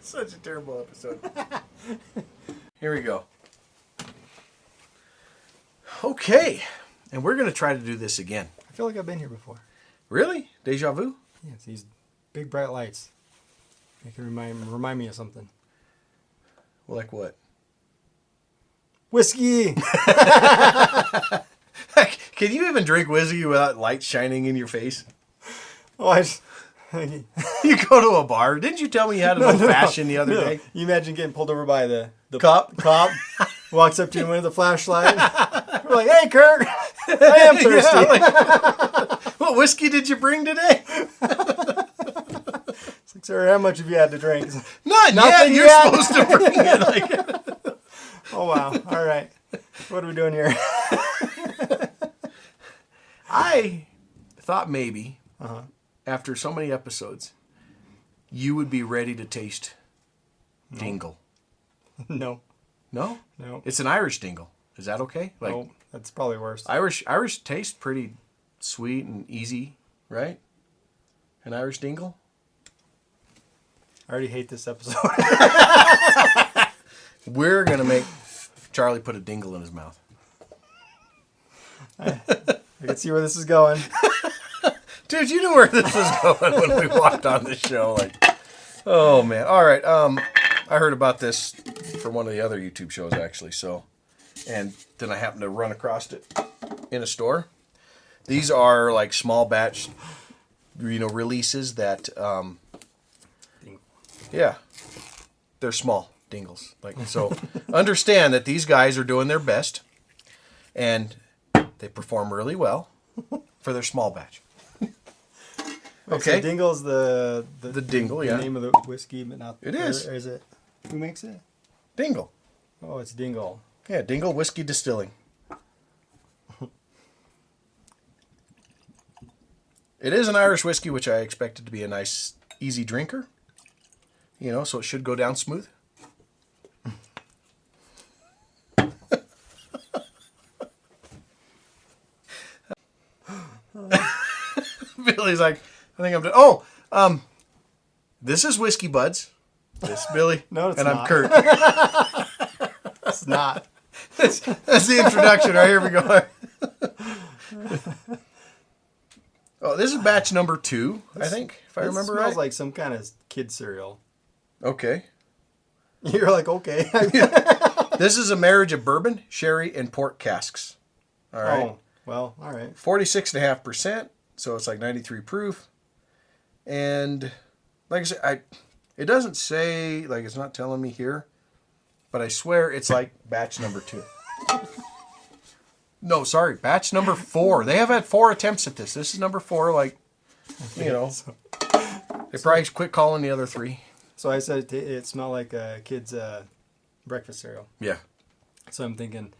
Such a terrible episode. Here we go. Okay. And we're going to try to do this again. I feel like I've been here before. Really? Deja vu? Yeah, it's these big bright lights. They can remind me of something. Well, like what? Whiskey! Can you even drink whiskey without light shining in your face? Oh, You go to a bar. Didn't you tell me you had an old fashioned the other day? You imagine getting pulled over by the Cop? walks up to you with a flashlight. We're like, hey, Kirk, I am thirsty. Yeah, what whiskey did you bring today? It's like, sir, how much have you had to drink? None yet. You're supposed to bring it. Like... Oh, wow. All right. What are we doing here? I thought maybe, after so many episodes, you would be ready to taste Dingle. No. No? No. It's an Irish Dingle. Is that okay? Like, no, that's probably worse. Irish taste pretty sweet and easy, right? An Irish Dingle? I already hate this episode. We're going to make Charlie put a dingle in his mouth. I can see where this is going. Dude, you knew where this was going when we walked on this show. Like, oh, man. All right. I heard about this from one of the other YouTube shows, actually. So, and then I happened to run across it in a store. These are like small batch, releases that, yeah, they're small dingles. Like, so understand that these guys are doing their best and they perform really well for their small batch. Okay. So Dingle's the Dingle, yeah. The name of the whiskey, but not... It is. Or is it... Who makes it? Dingle. Oh, it's Dingle. Yeah, Dingle Whiskey Distilling. It is an Irish whiskey, which I expected to be a nice, easy drinker. So it should go down smooth. Billy's like, I think I'm done. Oh, this is Whiskey Buds. This is Billy. No, it's and not. I'm Kurt. It's not. That's the introduction. Right, here we go. Oh, this is batch number 2, I think, if I remember right. It smells like some kind of kid cereal. Okay. You're like, okay. This is a marriage of bourbon, sherry, and port casks. All right. Oh, well, all right. 46.5%, so it's like 93 proof. And like I said, it doesn't say, like it's not telling me here, but I swear it's like batch number 2. No, sorry, batch number 4. They have had 4 attempts at this. This is number 4, like, they probably quit calling the other 3. So I said it smelled like a kid's breakfast cereal. Yeah. So I'm thinking,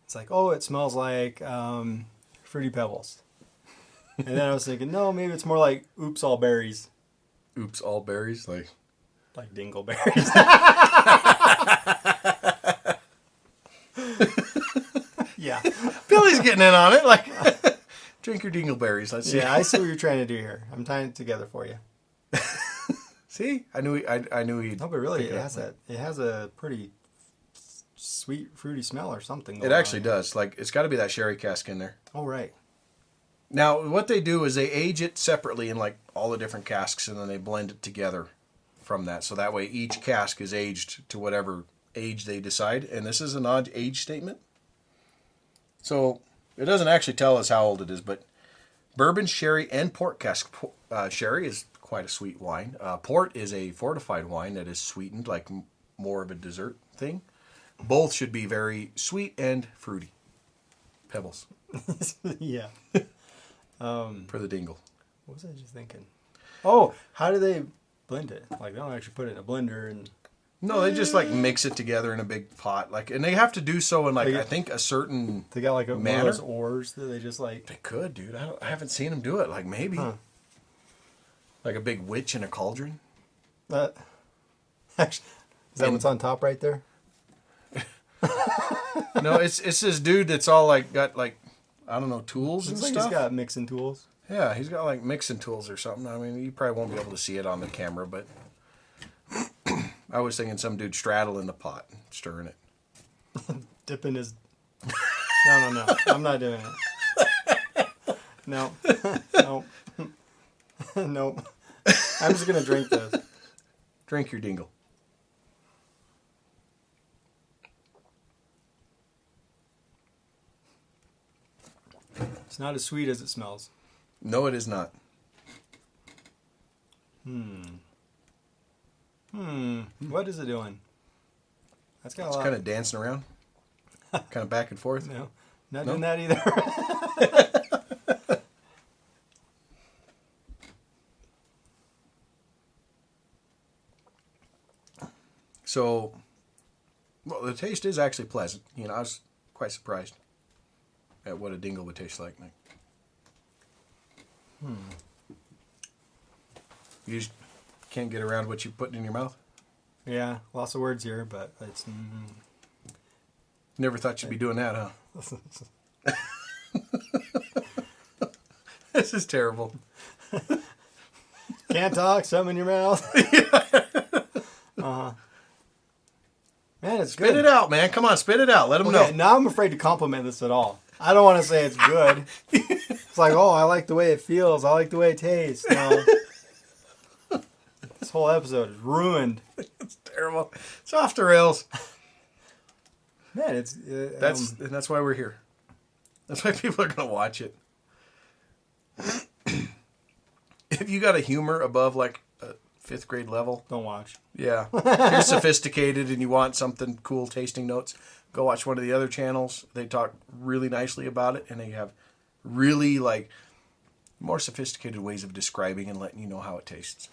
it's like, oh, it smells like Fruity Pebbles. And then I was thinking, no, maybe it's more like Oops All Berries. Oops, all berries? Like Dingleberries. Yeah. Billy's getting in on it. Like, drink your dingleberries. Let's see. Yeah, I see what you're trying to do here. I'm tying it together for you. See? I knew he'd... No, but really, it has a pretty sweet, fruity smell or something. It actually does. Like, it's got to be that sherry cask in there. Oh, right. Now, what they do is they age it separately in, like, all the different casks, and then they blend it together from that. So that way each cask is aged to whatever age they decide. And this is an odd age statement. So it doesn't actually tell us how old it is, but bourbon, sherry, and port cask. Sherry is quite a sweet wine. Port is a fortified wine that is sweetened, like more of a dessert thing. Both should be very sweet and fruity. Pebbles. Yeah. For the dingle. What was I just thinking? Oh, how do they blend it? Like, they don't actually put it in a blender and... No, they just like mix it together in a big pot, like, and they have to do so in I think a certain. They got like one manner. of those oars that they just like. They could, dude. I haven't seen them do it. Like maybe, like a big witch in a cauldron. Actually, is that what's on top right there? No, it's this dude that's all like got like I don't know tools and like stuff. He's got mixing tools. Yeah, he's got like mixing tools or something. I mean, you probably won't be able to see it on the camera, but I was thinking some dude straddling the pot, stirring it. Dipping his... No. I'm not doing it. No. No. No. I'm just going to drink this. Drink your dingle. It's not as sweet as it smells. No, it is not. What is it doing? That's got a It's lot. kind of dancing around. Kind of back and forth. No, not doing that either. So, well, the taste is actually pleasant. You know, I was quite surprised at what a dingle would taste like. You just can't get around what you put in your mouth? Yeah, lots of words here, but it's... Never thought you'd be doing that, huh? This is terrible. Can't talk, something in your mouth. Man, it's good. Spit it out, man. Come on, spit it out. Let them know. Now I'm afraid to compliment this at all. I don't want to say it's good. It's like, oh, I like the way it feels. I like the way it tastes. No. This whole episode is ruined. It's terrible. It's off the rails. Man, it's... That's why we're here. That's why people are going to watch it. If you got a humor above like a 5th grade level, don't watch. Yeah. If you're sophisticated and you want something cool tasting notes, go watch one of the other channels. They talk really nicely about it, and they have really like more sophisticated ways of describing and letting you know how it tastes.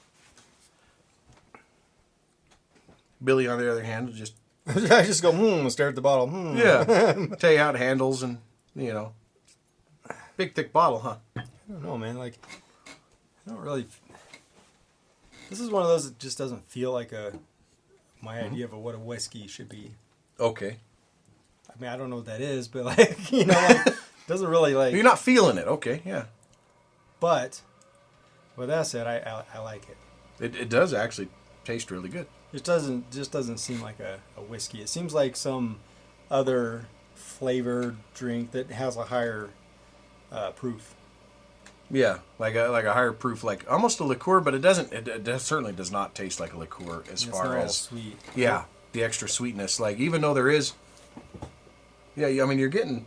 Billy, on the other hand, will just I just go, and stare at the bottle. Yeah. Tell you how it handles and, you know. Big, thick bottle, huh? I don't know, man. Like, I don't really... This is one of those that just doesn't feel like my idea of what a whiskey should be. Okay. I mean, I don't know what that is, but like, you know, like, it doesn't really like... You're not feeling it. Okay, yeah. But, with that said, I like it. It does actually taste really good. It doesn't seem like a whiskey. It seems like some other flavored drink that has a higher proof. Yeah, like a higher proof, like almost a liqueur, but it doesn't. It certainly does not taste like a liqueur as far as sweet. Yeah, the extra sweetness. Like even though there is, yeah, I mean you're getting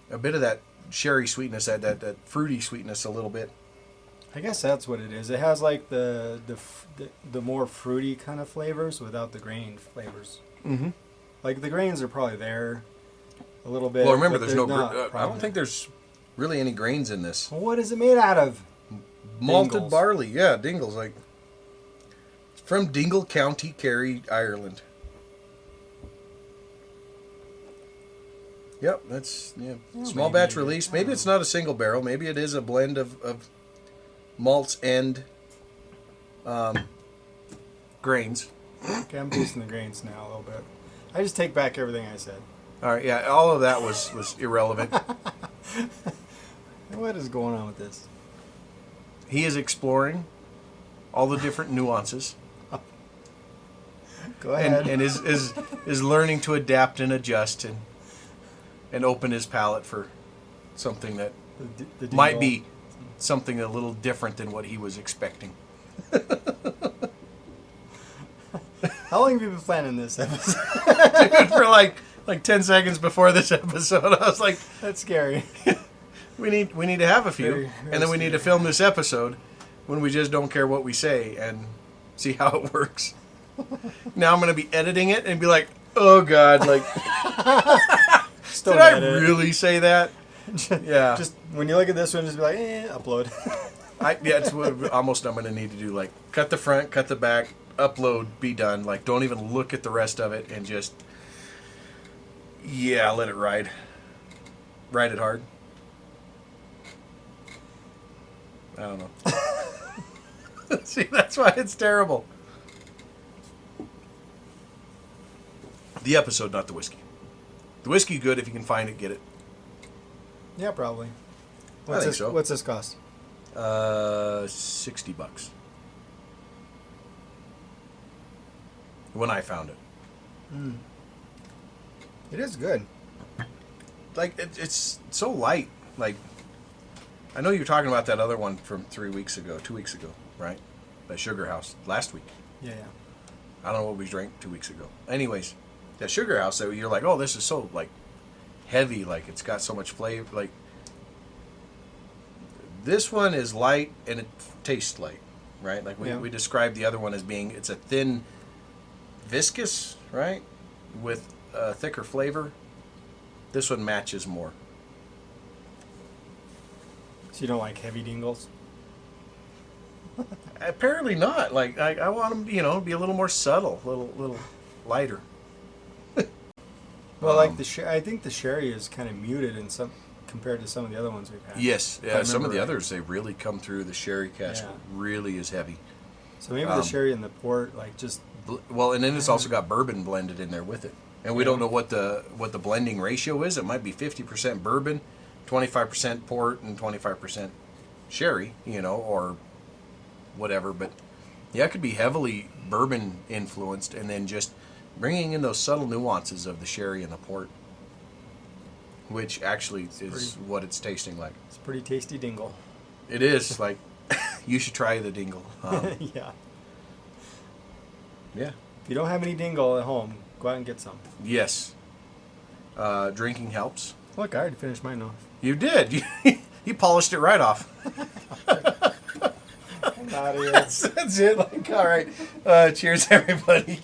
a bit of that sherry sweetness, that fruity sweetness a little bit. I guess that's what it is. It has like the more fruity kind of flavors without the grain flavors. Mm-hmm. Like the grains are probably there a little bit. Well, remember, there's no. I don't think. think there's really any grains in this. Well, what is it made out of? Malted Dingles. barley. Yeah, Dingle's like it's from Dingle, County Kerry, Ireland. Yep, that's small maybe. batch release. Maybe it's not a single barrel. Maybe it is a blend of malts and grains. Okay, I'm boosting the grains now a little bit. I just take back everything I said. All right, yeah, all of that was irrelevant. What is going on with this? He is exploring all the different nuances. Go ahead. And is learning to adapt and adjust and open his palate for something that The might be something a little different than what he was expecting. How long have you been planning this episode? Dude, for like 10 seconds before this episode, I was like, That's scary. we need to have a few, Very, very and then we need to film this episode when we just don't care what we say and see how it works. Now I'm going to be editing it and be like, oh God, like, Still did I edit. really say that? Yeah. Just when you look at this one, just be like, upload. It's what almost I'm going to need to do. Like, cut the front, cut the back, upload, be done. Like, don't even look at the rest of it and just, let it ride. Ride it hard. I don't know. See, that's why it's terrible. The episode, not the whiskey. The whiskey, good. If you can find it, get it. Yeah, probably. I think so. What's this cost? $60. when I found it. It is good. Like it's so light. Like I know you're talking about that other one from 2 weeks ago, right? That Sugar House last week. Yeah. I don't know what we drank 2 weeks ago. Anyways, that Sugar House, that you're like, oh, this is so like heavy, like it's got so much flavor. Like this one is light and it tastes light, right? Like we described the other one as being, it's a thin, viscous, right, with a thicker flavor. This one matches more. So you don't like heavy Dingles? Apparently not. Like I want them, to be a little more subtle, a little lighter. Well, like I think the sherry is kind of muted in some compared to some of the other ones we've had. Yes, yeah. Some of the others, they really come through. The sherry cask really is heavy. So maybe the sherry and the port, like just well, and then it's also got bourbon blended in there with it, and we don't know what the blending ratio is. It might be 50% bourbon, 25% port, and 25% sherry, or whatever. But yeah, it could be heavily bourbon influenced, and then just bringing in those subtle nuances of the sherry and the port, which actually is what it's tasting like. It's a pretty tasty Dingle. It is. Like, you should try the Dingle. Yeah. Yeah. If you don't have any Dingle at home, go out and get some. Yes. Drinking helps. Look, I already finished mine off. You did. You polished it right off. I'm out of here. That's it. Like, all right. Cheers, everybody.